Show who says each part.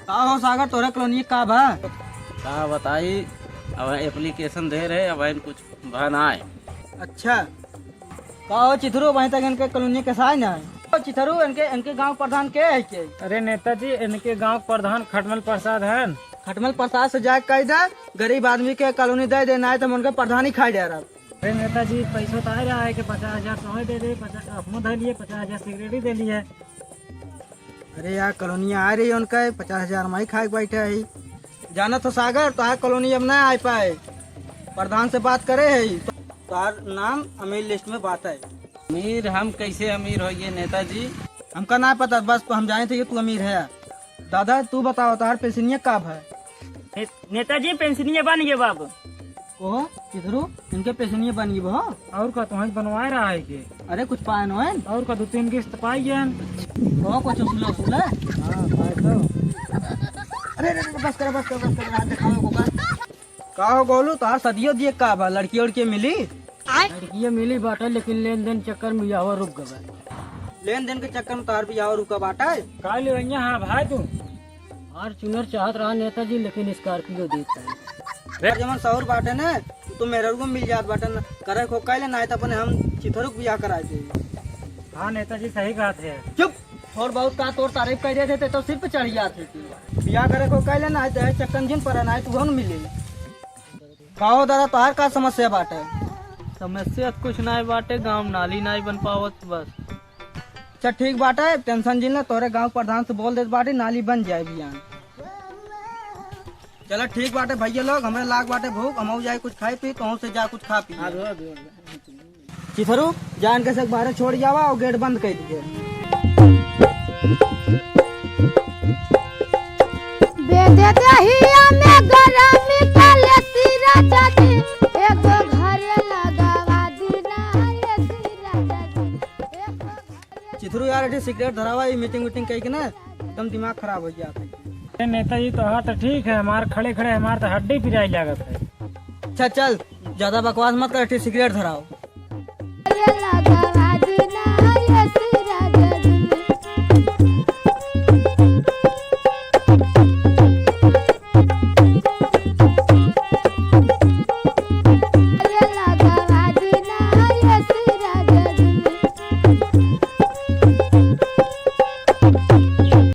Speaker 1: का हो सागर तोरा कॉलोनी का बा?
Speaker 2: का बताई, अब एप्लीकेशन दे रहे, अब इन कुछ बनाए।
Speaker 1: अच्छा का हो चिथरू वहीं तक इनके कॉलोनी के साथ ना चिथरू इनके गांव प्रधान के है के?
Speaker 3: अरे नेताजी, इनके गांव प्रधान खटमल प्रसाद है।
Speaker 1: खटमल प्रसाद से जाके कह दे गरीब आदमी के कॉलोनी दे देना है तो उनके प्रधान ही खा दे रहा।
Speaker 3: अरे नेताजी, पैसा तो आ रहा है कि 50,000 तो दे दे, 50 अपनो दे लिए, 50,000 सिगरेट दे लिए।
Speaker 1: अरे यार कॉलोनी आ रही है उनका 50,000 में ही खा के बैठे है। जाना तो सागर तो आ कॉलोनी अब नहीं आ पाए, प्रधान से बात करे है तो नाम अमीर लिस्ट में बात है।
Speaker 2: अमीर हम कैसे अमीर होइए नेताजी?
Speaker 1: हमका ना पता, बस हम जाने थे कि तू अमीर है। दादा तू बताओ तार पेंशनिया कब है?
Speaker 3: नेताजी पेंशनिया बन गए बाबू।
Speaker 1: ओहो किधरू इनके पेंशनिया बन गई हो?
Speaker 3: और का तुम्हें बनवा रहा है के?
Speaker 1: अरे कुछ पाए नो है
Speaker 3: और का 2-3 किस्त पाई गए।
Speaker 1: वो कुछ उसूल उसूल है।
Speaker 3: हाँ पाए तो।
Speaker 1: अरे बस कर रात दिखाओ को का हो गोलू तार सदियों दिए का बा लड़की उड़की मिली?
Speaker 3: लड़कियाँ मिली बाटा, लेकिन लेन देन चक्कर में यावा रुक गए।
Speaker 1: लेन देन के चक्कर में तार भी और रुका बाटा है।
Speaker 3: का ले भैया? हाँ भाई तू और चुनर चाहत रहा नेताजी, लेकिन स्कॉर्पियो देता है।
Speaker 1: जमन सौर बाटे ने तो मेरे को मिल जात बाटे न करे को कहले ना तो अपने हम चिथरुक बियाह कराए थे।
Speaker 3: हाँ नेताजी सही बात है।
Speaker 1: चुप थोड़ बहुत का तोड़ तारीफ कर देते थे तो सिर पे चढ़ जाते थे। बियाह करे को कहले ना तो चक्कन जिन पर ना तो मिले। काओ दादा तोहार का समस्या बाटे?
Speaker 2: समस्या कुछ ना बाटे, गाँव नाली नहीं बन पावत बस।
Speaker 1: अच्छा ठीक बाटे, टेंशन जिन तोरे गांव प्रधान से बोल देते बाटे नाली बन जाए बियाह। चलो ठीक बाटे भैया लोग, हमें लाग बाटे भूख, हम जाए कुछ खाई पी तो से जा कुछ खा पी। चिथरू जान के सब बाहर छोड़ जावा और गेट बंद कर दीजिए। चिथरू यार सिगरेट धरावा मीटिंग कही के ना एकदम दिमाग खराब हो जाता है।
Speaker 3: नेताजी तो हाँ तो ठीक है, हमारे खड़े खड़े हमारे तो हड्डी पिराई लागत है।
Speaker 1: अच्छा चल ज्यादा बकवास मत कर, सिगरेट धराओ।